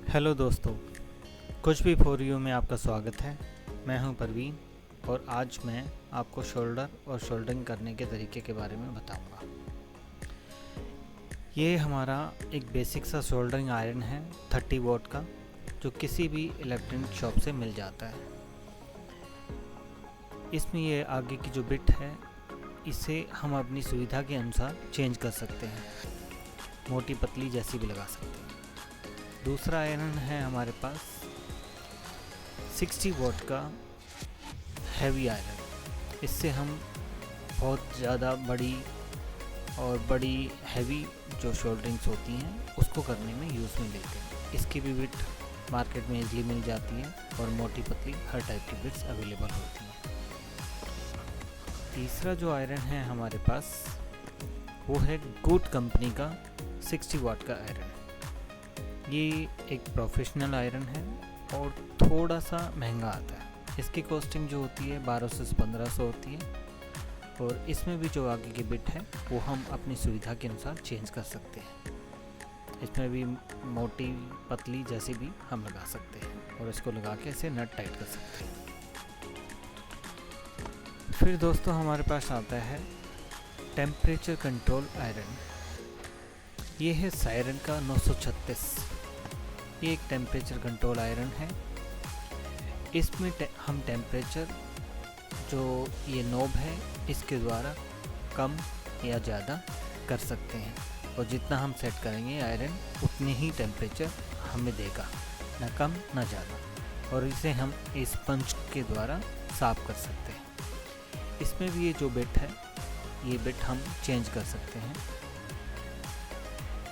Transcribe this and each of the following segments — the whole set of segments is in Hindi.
हेलो दोस्तों, कुछ भी फॉर यू में आपका स्वागत है। मैं हूं परवीन और आज मैं आपको शोल्डर और शोल्डरिंग करने के तरीके के बारे में बताऊंगा। ये हमारा एक बेसिक सा शोल्डरिंग आयरन है 30 वॉट का, जो किसी भी इलेक्ट्रॉनिक शॉप से मिल जाता है। इसमें ये आगे की जो बिट है, इसे हम अपनी सुविधा के अनुसार चेंज कर सकते हैं, मोटी पतली जैसी भी लगा सकते हैं। दूसरा आयरन है हमारे पास 60 वॉट का हैवी आयरन। इससे हम बहुत ज़्यादा बड़ी हैवी जो शोल्डरिंग्स होती हैं उसको करने में यूज़ में लेते हैं। इसकी भी बिट मार्केट में इजीली मिल जाती है और मोटी पतली हर टाइप की बिट्स अवेलेबल होती हैं। तीसरा जो आयरन है हमारे पास वो है गुड कंपनी का 60 वॉट का आयरन। ये एक प्रोफेशनल आयरन है और थोड़ा सा महंगा आता है। इसकी कॉस्टिंग जो होती है 1200 से 1500 होती है और इसमें भी जो आगे की बिट है वो हम अपनी सुविधा के अनुसार चेंज कर सकते हैं। इसमें भी मोटी पतली जैसी भी हम लगा सकते हैं और इसको लगा के इसे नट टाइट कर सकते हैं। फिर दोस्तों हमारे पास आता है टेम्परेचर कंट्रोल आयरन। ये है सायरन का 936। ये एक टेम्परेचर कंट्रोल आयरन है। इसमें हम टेम्परेचर जो ये नॉब है इसके द्वारा कम या ज़्यादा कर सकते हैं और जितना हम सेट करेंगे आयरन उतनी ही टेम्परेचर हमें देगा, ना कम ना ज़्यादा। और इसे हम इस पंच के द्वारा साफ कर सकते हैं। इसमें भी ये जो बिट है, ये बिट हम चेंज कर सकते हैं।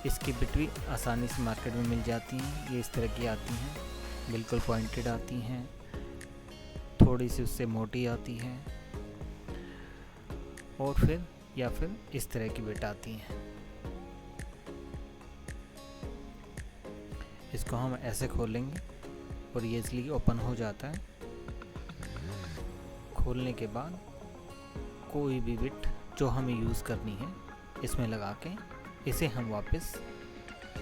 इसकी बिट भी आसानी से मार्केट में मिल जाती हैं। ये इस तरह की आती हैं, बिल्कुल पॉइंटेड आती हैं, थोड़ी सी उससे मोटी आती हैं और फिर इस तरह की बिट आती हैं। इसको हम ऐसे खोलेंगे और ये इसलिए ओपन हो जाता है। खोलने के बाद कोई भी बिट जो हमें यूज़ करनी है इसमें लगा के इसे हम वापस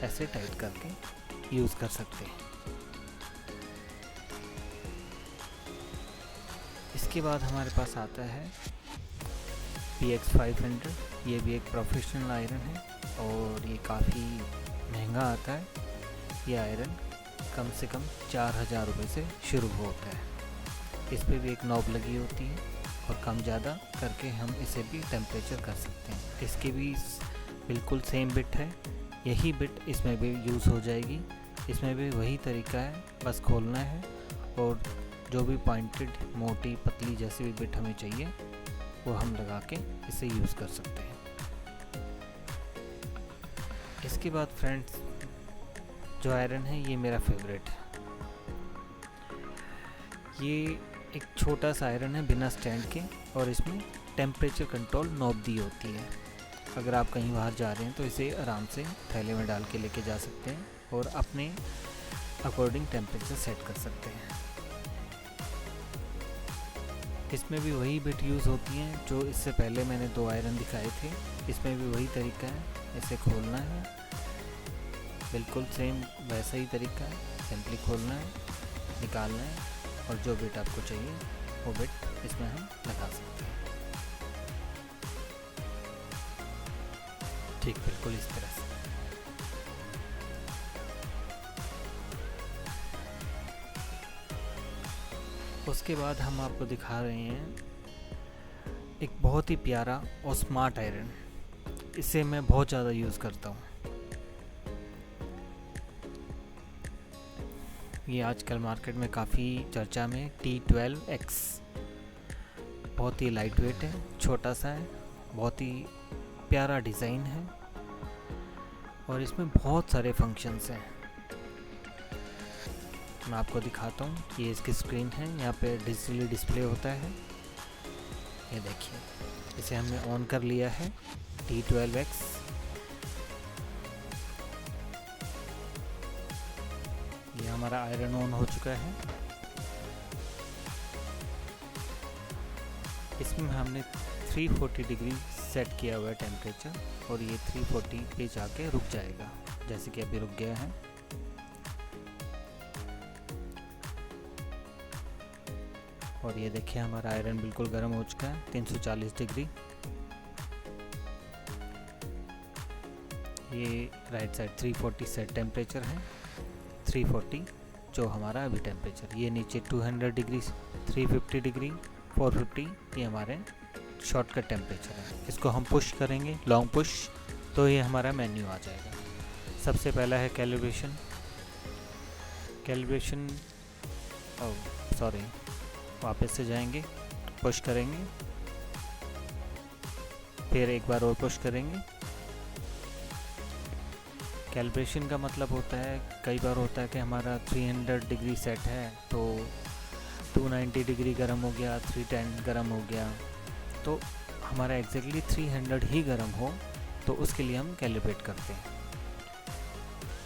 ऐसे टाइट करके यूज़ कर सकते हैं। इसके बाद हमारे पास आता है PX500। ये भी एक प्रोफेशनल आयरन है और ये काफ़ी महंगा आता है। ये आयरन कम से कम 4000 रुपये से शुरू होता है। इस पर भी एक नॉब लगी होती है और कम ज़्यादा करके हम इसे भी टेम्परेचर कर सकते हैं। इसकी भी बिल्कुल सेम बिट है, यही बिट इसमें भी यूज़ हो जाएगी। इसमें भी वही तरीका है, बस खोलना है और जो भी पॉइंटेड मोटी पतली जैसी भी बिट हमें चाहिए वो हम लगा के इसे यूज़ कर सकते हैं। इसके बाद फ्रेंड्स जो आयरन है ये मेरा फेवरेट है। ये एक छोटा सा आयरन है बिना स्टैंड के और इसमें टेम्परेचर कंट्रोल नॉब दी होती है। अगर आप कहीं बाहर जा रहे हैं तो इसे आराम से थैले में डाल के लेके जा सकते हैं और अपने अकॉर्डिंग टेम्परेचर सेट कर सकते हैं। इसमें भी वही बिट यूज़ होती हैं जो इससे पहले मैंने 2 आयरन दिखाए थे। इसमें भी वही तरीका है, इसे खोलना है, बिल्कुल सेम वैसा ही तरीका है। सिंपली खोलना है, निकालना है और जो बिट आपको चाहिए वो बिट इसमें हम लगा सकते हैं। ठीक बिल्कुल इस तरह से। उसके बाद हम आपको दिखा रहे हैं एक बहुत ही प्यारा और स्मार्ट आयरन। इसे मैं बहुत ज़्यादा यूज़ करता हूँ। ये आजकल मार्केट में काफ़ी चर्चा में T12X। बहुत ही लाइट वेट है, छोटा सा है, बहुत ही प्यारा डिज़ाइन है और इसमें बहुत सारे फंक्शंस हैं। मैं आपको दिखाता हूँ। ये इसकी स्क्रीन है, यहाँ पे डिजिटली डिस्प्ले होता है। ये देखिए, इसे हमने ऑन कर लिया है T12X। ये हमारा आयरन ऑन हो चुका है। इसमें हमने 340 डिग्री सेट किया हुआ है टेम्परेचर और ये 340 पे जाके रुक जाएगा, जैसे कि अभी रुक गया है। और ये देखिए हमारा आयरन बिल्कुल गर्म हो चुका है 340 डिग्री। ये राइट साइड 340 सेट टेम्परेचर है, 340 जो हमारा अभी टेम्परेचर। ये नीचे 200 डिग्री, 350 डिग्री, 450 ये हमारे शॉर्टकट टेम्परेचर है। इसको हम पुश करेंगे, लॉन्ग पुश, तो ये हमारा मेन्यू आ जाएगा। सबसे पहला है कैलिब्रेशन। सॉरी, वापस से जाएंगे, पुश करेंगे, फिर एक बार और पुश करेंगे। कैलिब्रेशन का मतलब होता है, कई बार होता है कि हमारा 300 डिग्री सेट है तो 290 डिग्री गर्म हो गया, 310 गर्म हो गया, तो हमारा एग्जैक्टली 300 ही गर्म हो तो उसके लिए हम कैलिब्रेट करते हैं।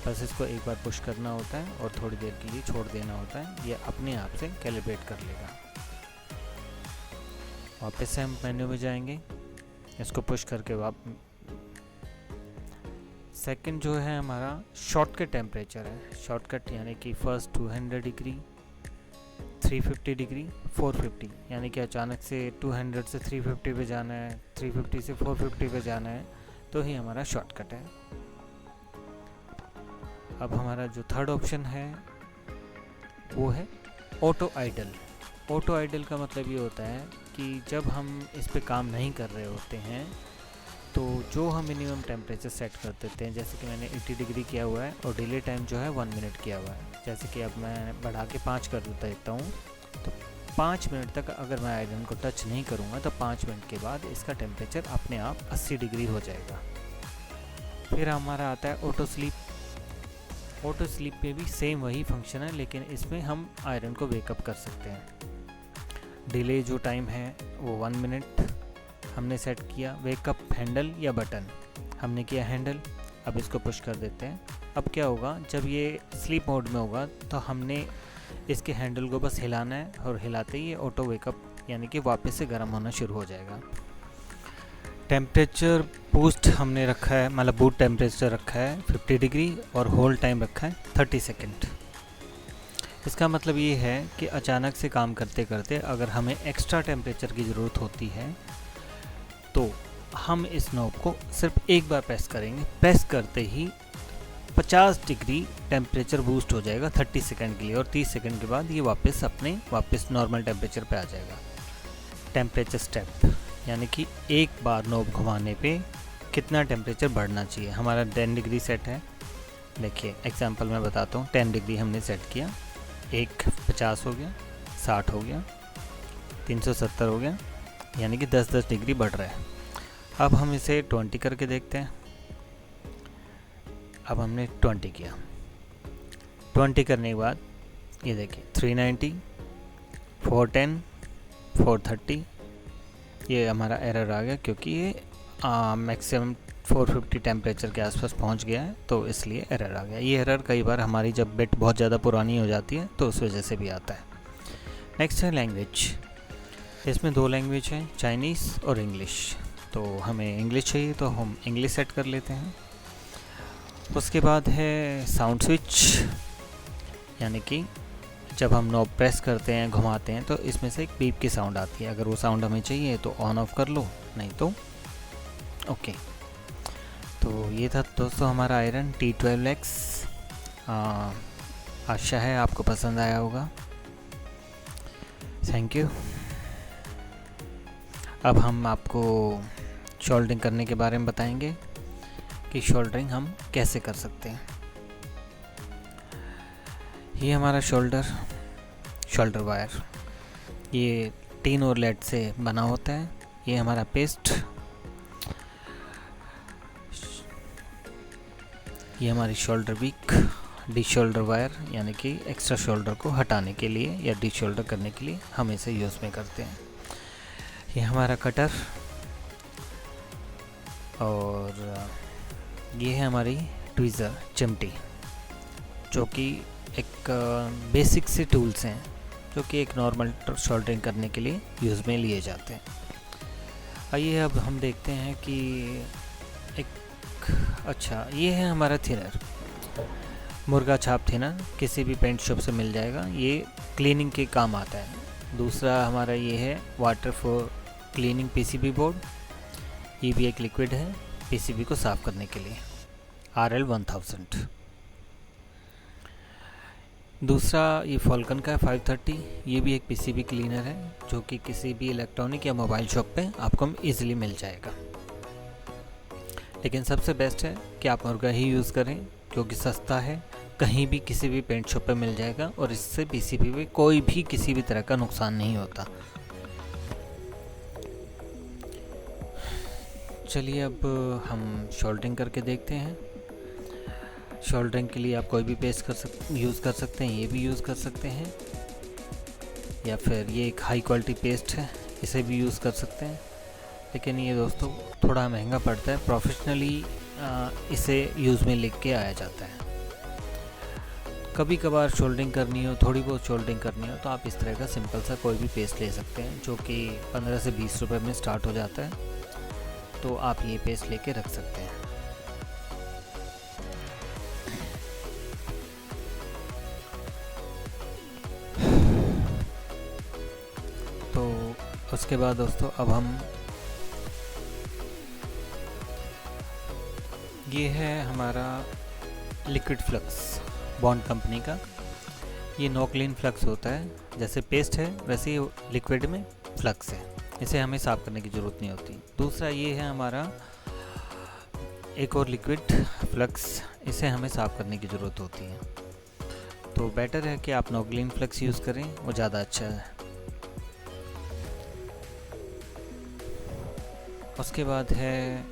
बस इसको एक बार पुश करना होता है और थोड़ी देर के लिए छोड़ देना होता है, ये अपने आप से कैलिब्रेट कर लेगा। वापस से हम मेन्यू में जाएंगे, इसको पुश करके सेकंड जो है हमारा शॉर्टकट टेम्परेचर है। शॉर्टकट यानी कि फर्स्ट 200 डिग्री, 350 डिग्री, 450, यानी कि अचानक से 200 से 350 पे जाना है, 350 से 450 पे जाना है, तो ही हमारा शॉर्टकट है। अब हमारा जो थर्ड ऑप्शन है वो है ऑटो आइडल। ऑटो आइडल का मतलब ये होता है कि जब हम इस पे काम नहीं कर रहे होते हैं तो जो हम मिनिमम टेम्परेचर सेट कर देते हैं, जैसे कि मैंने 80 डिग्री किया हुआ है और डिले टाइम जो है 1 मिनट किया हुआ है, जैसे कि अब मैं बढ़ा के 5 कर देता हूँ, तो 5 मिनट तक अगर मैं आयरन को टच नहीं करूँगा तो 5 मिनट के बाद इसका टेम्परेचर अपने आप 80 डिग्री हो जाएगा। फिर हमारा आता है ऑटो स्लीप। ऑटो स्लीप पे भी सेम वही फंक्शन है, लेकिन इसमें हम आयरन को वेकअप कर सकते हैं। डिले जो टाइम है वो 1 मिनट हमने सेट किया। वेकअप हैंडल या बटन, हमने किया हैंडल, अब इसको पुश कर देते हैं। अब क्या होगा, जब ये स्लीप मोड में होगा तो हमने इसके हैंडल को बस हिलाना है और हिलाते ही ये ऑटो वेकअप यानी कि वापस से गर्म होना शुरू हो जाएगा। टेम्परेचर बूस्ट हमने रखा है, मतलब बूट टेम्परेचर रखा है 50 डिग्री और होल्ड टाइम रखा है 30 सेकेंड। इसका मतलब ये है कि अचानक से काम करते करते अगर हमें एक्स्ट्रा टेम्परेचर की ज़रूरत होती है तो हम इस नॉब को सिर्फ एक बार प्रेस करेंगे, प्रेस करते ही 50 डिग्री टेम्परेचर बूस्ट हो जाएगा 30 सेकंड के लिए, और 30 सेकंड के बाद ये वापस नॉर्मल टेम्परेचर पे आ जाएगा। टेम्परेचर स्टेप यानी कि एक बार नॉब घुमाने पे कितना टेम्परेचर बढ़ना चाहिए। हमारा 10 डिग्री सेट है, देखिए एग्जांपल मैं बताता हूँ। 10 डिग्री हमने सेट किया, एक 50 हो गया, 60 हो गया, 370 हो गया, यानी कि 10-10 डिग्री बढ़ रहा है। अब हम इसे 20 करके देखते हैं। अब हमने 20 किया, 20 करने के बाद ये देखिए 390, 410, 430, ये हमारा एरर आ गया क्योंकि ये मैक्सिमम 450 टेम्परेचर के आसपास पहुंच गया है, तो इसलिए एरर आ गया। ये एरर कई बार हमारी जब बिट बहुत ज़्यादा पुरानी हो जाती है तो उस वजह से भी आता है। नेक्स्ट है लैंग्वेज। इसमें 2 लैंग्वेज हैं, चाइनीज़ और इंग्लिश। तो हमें इंग्लिश चाहिए तो हम इंग्लिश सेट कर लेते हैं। उसके बाद है साउंड स्विच, यानी कि जब हम नॉब प्रेस करते हैं, घुमाते हैं, तो इसमें से एक बीप की साउंड आती है। अगर वो साउंड हमें चाहिए तो ऑन ऑफ कर लो, नहीं तो ओके। तो ये था दोस्तों हमारा आयरन T12X। आशा है आपको पसंद आया होगा। Thank you. अब हम आपको शोल्डरिंग करने के बारे में बताएंगे कि शोल्डरिंग हम कैसे कर सकते हैं। ये हमारा शोल्डर वायर, ये टिन और लेड से बना होता है। ये हमारा पेस्ट, ये हमारी solder wick, the solder wire, यानी कि एक्स्ट्रा शोल्डर को हटाने के लिए या डी शोल्डर करने के लिए हम इसे यूज़ में करते हैं। ये हमारा कटर, और ये है हमारी ट्वीज़र, चिमटी, जो कि एक बेसिक से टूल्स हैं जो कि एक नॉर्मल शोल्डरिंग करने के लिए यूज़ में लिए जाते हैं। आइए अब हम देखते हैं कि अच्छा, ये है हमारा थिनर, मुर्गा छाप थिनर, किसी भी पेंट शॉप से मिल जाएगा। ये क्लीनिंग के काम आता है। दूसरा हमारा ये है water for cleaning PCB board. ये भी एक लिक्विड है पीसीबी को साफ़ करने के लिए, RL1000। दूसरा ये फॉल्कन का है 530। ये भी एक पीसीबी क्लीनर है जो कि किसी भी इलेक्ट्रॉनिक या मोबाइल शॉप पे आपको इजीली मिल जाएगा। लेकिन सबसे बेस्ट है कि आप मुर्गा ही यूज़ करें क्योंकि सस्ता है, कहीं भी किसी भी पेंट शॉप पे मिल जाएगा और इससे पीसीबी में कोई भी किसी भी तरह का नुकसान नहीं होता। चलिए अब हम शोल्डरिंग करके देखते हैं। शोल्डरिंग के लिए आप कोई भी पेस्ट यूज़ कर सकते हैं, ये भी यूज़ कर सकते हैं, या फिर ये एक हाई क्वालिटी पेस्ट है, इसे भी यूज़ कर सकते हैं। लेकिन ये दोस्तों थोड़ा महंगा पड़ता है, प्रोफेशनली इसे यूज़ में लेके आया जाता है। कभी कभार शोल्डरिंग करनी हो, थोड़ी बहुत शोल्डरिंग करनी हो तो आप इस तरह का सिंपल सा कोई भी पेस्ट ले सकते हैं जो कि 15 से 20 रुपए में स्टार्ट हो जाता है। तो आप ये पेस्ट लेके रख सकते हैं। तो उसके बाद दोस्तों अब हम ये है हमारा लिक्विड फ्लक्स बॉन्ड कंपनी का। ये नो क्लीन फ्लक्स होता है, जैसे पेस्ट है वैसे ही लिक्विड में फ्लक्स है, इसे हमें साफ़ करने की ज़रूरत नहीं होती। दूसरा ये है हमारा एक और लिक्विड फ्लक्स, इसे हमें साफ़ करने की ज़रूरत होती है। तो बेटर है कि आप नो क्लीन फ्लक्स यूज़ करें, वो ज़्यादा अच्छा है। उसके बाद है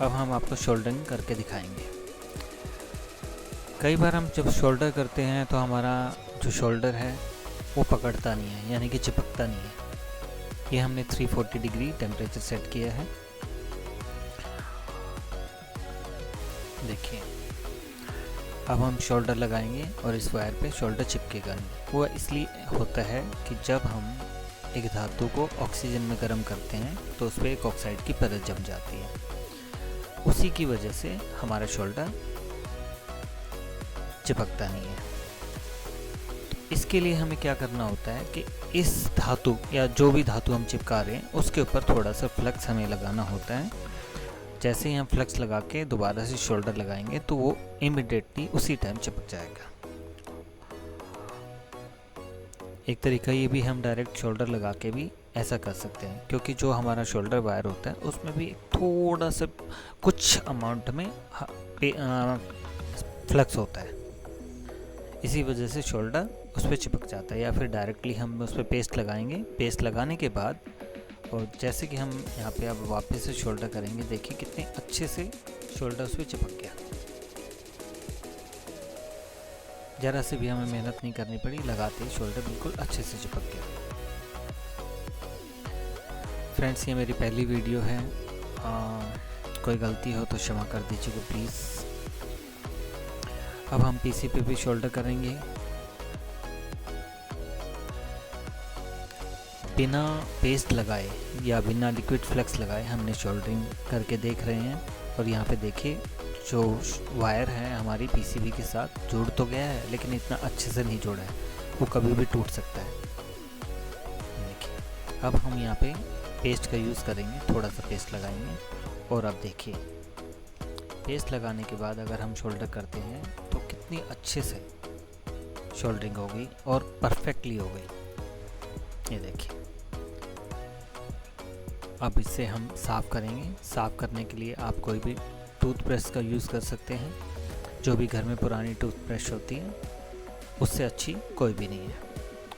अब हम आपको शोल्डरिंग करके दिखाएंगे। कई बार हम जब शोल्डर करते हैं तो हमारा जो शोल्डर है वो पकड़ता नहीं है, यानी कि चिपकता नहीं है। ये हमने 340 डिग्री टेम्परेचर सेट किया है। देखिए अब हम शोल्डर लगाएंगे और इस वायर पे शोल्डर चिपकेगा नहीं। वो इसलिए होता है कि जब हम एक धातु को ऑक्सीजन में गर्म करते हैं तो उस पर एक ऑक्साइड की परत जम जाती है, उसी की वजह से हमारा शोल्डर चिपकता नहीं है। तो इसके लिए हमें क्या करना होता है कि इस धातु या जो भी धातु हम चिपका रहे हैं उसके ऊपर थोड़ा सा फ्लक्स हमें लगाना होता है। जैसे ही हम फ्लक्स लगा के दोबारा से शोल्डर लगाएंगे तो वो इमिडिएटली उसी टाइम चिपक जाएगा। एक तरीका ये भी हम डायरेक्ट शोल्डर लगा के भी ऐसा कर सकते हैं, क्योंकि जो हमारा शोल्डर वायर होता है उसमें भी थोड़ा सा कुछ अमाउंट में फ्लक्स होता है, इसी वजह से शोल्डर उस पर चिपक जाता है। या फिर डायरेक्टली हम उस पर पेस्ट लगाएंगे। पेस्ट लगाने के बाद और जैसे कि हम यहाँ पे अब वापस से शोल्डर करेंगे, देखिए कितने अच्छे से शोल्डर उस पर चिपक गया। ज़रा से भी हमें मेहनत नहीं करनी पड़ी, लगाते ही शोल्डर बिल्कुल अच्छे से चिपक गया। फ्रेंड्स ये मेरी पहली वीडियो है, कोई गलती हो तो क्षमा कर दीजिएगा प्लीज़। अब हम पीसी पे भी शोल्डर करेंगे। बिना पेस्ट लगाए या बिना लिक्विड फ्लक्स लगाए हमने शोल्डरिंग करके देख रहे हैं। और यहाँ पे देखिए जो वायर है हमारी पीसीबी के साथ जुड़ तो गया है, लेकिन इतना अच्छे से नहीं जुड़ा है, वो कभी भी टूट सकता है। देखिए अब हम यहाँ पे पेस्ट का यूज़ करेंगे, थोड़ा सा पेस्ट लगाएंगे। और अब देखिए पेस्ट लगाने के बाद अगर हम शोल्डर करते हैं तो कितनी अच्छे से शोल्डरिंग हो गई और परफेक्टली हो गई। ये देखिए अब इससे हम साफ़ करेंगे। साफ़ करने के लिए आप कोई भी टूथब्रश का यूज़ कर सकते हैं, जो भी घर में पुरानी टूथब्रश होती है उससे अच्छी कोई भी नहीं है।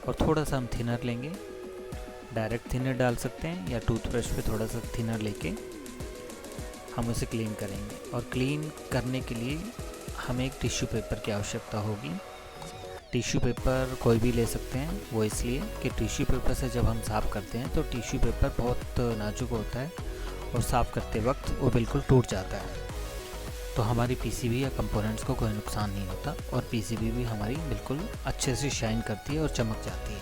और थोड़ा सा हम थिनर लेंगे, डायरेक्ट थिनर डाल सकते हैं या टूथब्रश पे थोड़ा सा थिनर लेके हम उसे क्लीन करेंगे। और क्लीन करने के लिए हमें एक टिश्यू पेपर की आवश्यकता होगी। टिश्यू पेपर कोई भी ले सकते हैं, वो इसलिए कि टिश्यू पेपर से जब हम साफ़ करते हैं तो टिश्यू पेपर बहुत नाजुक होता है और साफ़ करते वक्त वो बिल्कुल टूट जाता है। तो हमारी पीसीबी या कंपोनेंट्स को कोई नुकसान नहीं होता और पीसीबी भी हमारी बिल्कुल अच्छे से शाइन करती है और चमक जाती है।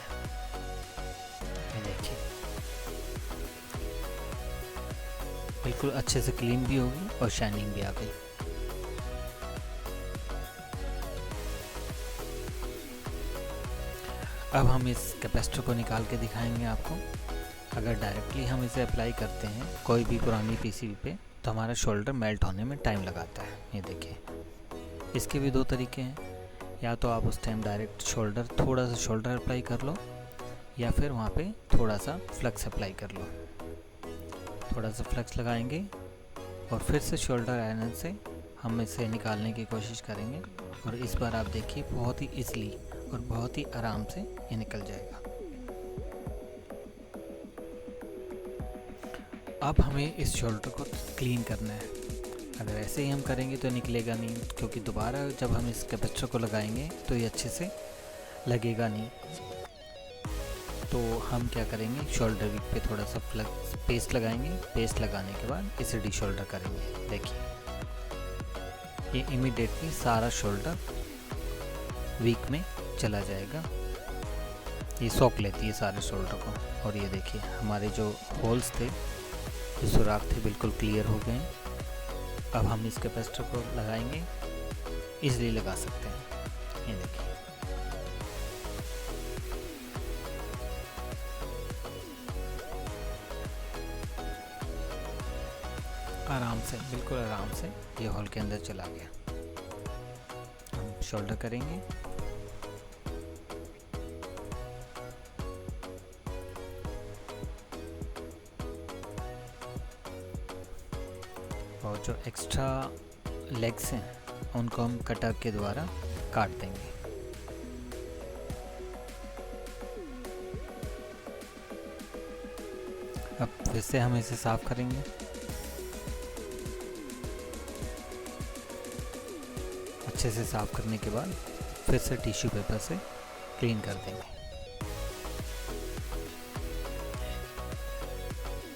ये देखिए बिल्कुल अच्छे से क्लीन भी होगी और शाइनिंग भी आ गई। अब हम इस कैपेसिटर को निकाल के दिखाएंगे आपको। अगर डायरेक्टली हम इसे अप्लाई करते हैं कोई भी पुरानी पीसीबी पे तो हमारा शोल्डर मेल्ट होने में टाइम लगाता है। ये देखिए, इसके भी दो तरीके हैं। या तो आप उस टाइम डायरेक्ट थोड़ा सा शोल्डर अप्लाई कर लो, या फिर वहाँ पे थोड़ा सा फ्लक्स अप्लाई कर लो। थोड़ा सा फ्लक्स लगाएंगे और फिर से शोल्डर आयरन से हम इसे निकालने की कोशिश करेंगे। और इस बार आप देखिए, बहुत ही ईज़िली और बहुत ही आराम से ये निकल जाएगा। अब हमें इस शोल्डर को क्लीन करना है। अगर ऐसे ही हम करेंगे तो निकलेगा नहीं, क्योंकि दोबारा जब हम इस कैपेसिटर को लगाएंगे तो ये अच्छे से लगेगा नहीं। तो हम क्या करेंगे, शोल्डर वीक पे थोड़ा सा फ्लक्स पेस्ट लगाएंगे। पेस्ट लगाने के बाद इसे डी शोल्डर करेंगे। देखिए, ये इमीडिएटली सारा शोल्डर वीक में चला जाएगा। ये सोख लेती है सारे शोल्डर को। और ये देखिए, हमारे जो होल्स थे, जो सुराख थे, बिल्कुल क्लियर हो गए हैं। अब हम इस कैपेसिटर को लगाएंगे, इजीली लगा सकते हैं। ये देखिए, आराम से, बिल्कुल आराम से ये होल के अंदर चला गया। हम शोल्डर करेंगे। और जो एक्स्ट्रा लेग्स हैं उनको हम कटर के द्वारा काट देंगे। अब फिर से हम इसे साफ करेंगे। अच्छे से साफ करने के बाद फिर से टिश्यू पेपर से क्लीन कर देंगे।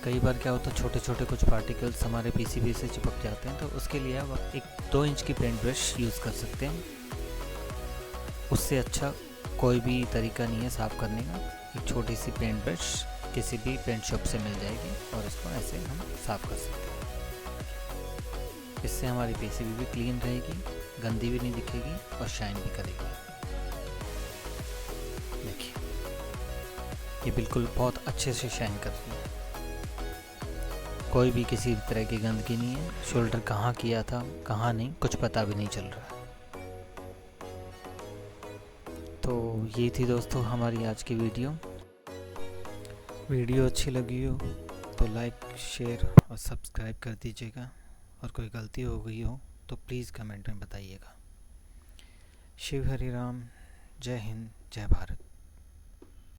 कई बार क्या होता है, छोटे छोटे कुछ पार्टिकल्स हमारे पीसीबी से चिपक जाते हैं, तो उसके लिए आप एक 2 इंच की पेंट ब्रश यूज़ कर सकते हैं। उससे अच्छा कोई भी तरीका नहीं है साफ़ करने का। एक छोटी सी पेंट ब्रश किसी भी पेंट शॉप से मिल जाएगी और इसको ऐसे हम साफ़ कर सकते हैं। इससे हमारी पीसीबी भी क्लीन रहेगी, गंदी भी नहीं दिखेगी और शाइन भी करेगी। देखिए, ये बिल्कुल बहुत अच्छे से शाइन कर रही है। कोई भी किसी भी तरह की गंदगी नहीं है। शोल्डर कहाँ किया था, कहाँ नहीं, कुछ पता भी नहीं चल रहा है। तो ये थी दोस्तों हमारी आज की वीडियो अच्छी लगी हो तो लाइक, शेयर और सब्सक्राइब कर दीजिएगा। और कोई गलती हो गई हो तो प्लीज़ कमेंट में बताइएगा। शिव हरि राम। जय हिंद, जय भारत।